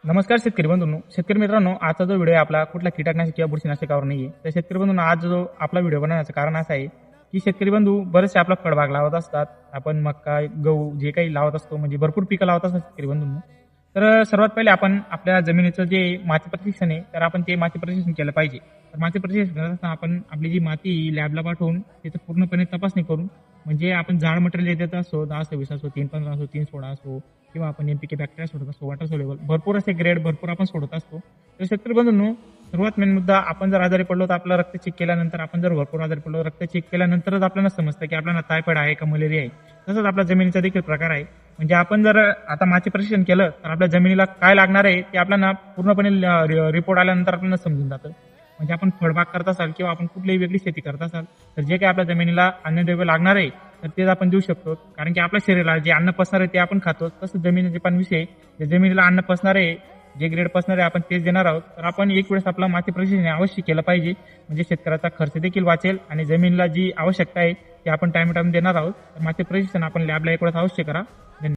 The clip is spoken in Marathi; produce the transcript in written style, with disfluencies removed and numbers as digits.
नमस्कार शेतकरी बंधूंनो, शेतकरी मित्रांनो, आजचा जो व्हिडिओ आहे आपला कुठला कीटकनाशक किंवा बुरशीनाशकावर नाहीये. तर शेतकरी बंधूंनो, आज जो आपला व्हिडिओ बनवण्याचं कारण असं आहे की शेतकरी बंधू बरेचसे आपला फळबाग लावत असतात. आपण मक्का, गहू जे काही लावत असतो म्हणजे भरपूर पिकं लावत असतात शेतकरी बंधूंनो. तर सर्वात पहिले आपण आपल्या जमिनीचं जे माती परीक्षण आहे तर आपण ते माती परीक्षण केलं पाहिजे. तर माती परीक्षण करत असताना आपण आपली जी माती लॅबला पाठवून त्याचं पूर्णपणे तपासणी करून म्हणजे आपण जाड मटेरियल देत असतो 10-26 असो, 3-15 असो, 3-16 असो किंवा आपण एमपीके बॅक्टेरिया सोडत असतो, वॉटर सोल्युबल भरपूर असे ग्रेड भरपूर आपण सोडत असतो. तर शेतकरी बंधूंनो, सर्वात मेन मुद्दा आपण जर आजारी पडलो तर आपलं रक्त चेक केल्यानंतर आपण जर भरपूर आजारी पडलो रक्त चेक केल्यानंतरच आपल्याला समजतं की आपल्याला टायफॉइड आहे का मलेरिया आहे. तसंच आपल्या जमिनीचा देखील प्रकार आहे. म्हणजे आपण जर आता माती परीक्षण केलं तर आपल्या जमिनीला काय लागणार आहे ते आपल्याला पूर्णपणे रिपोर्ट आल्यानंतर आपल्याला समजून जातं. म्हणजे आपण फळबाग करत असाल किंवा आपण कुठलीही वेगळी शेती करत असाल तर जे काही आपल्या जमिनीला अन्नद्रव्य लागणार आहे तर तेच आपण देऊ शकतो. कारण की आपल्या शरीराला जे अन्न पसणार आहे ते आपण खातो. तसं जमिनीचे पण विषय जे जमिनीला अन्न पसणार आहे, जे ग्रेड पसणार आहे आपण तेच देणार आहोत. तर आपण एक वेळेस आपला माती परीक्षण अवश्य केलं पाहिजे. म्हणजे शेतकऱ्याचा खर्च देखील वाचेल आणि जमिनीला जी आवश्यकता आहे ते आपण टाइम देणार आहोत. तर माती परीक्षण आपण लॅबला एक वेळेस अवश्य करा. धन्यवाद.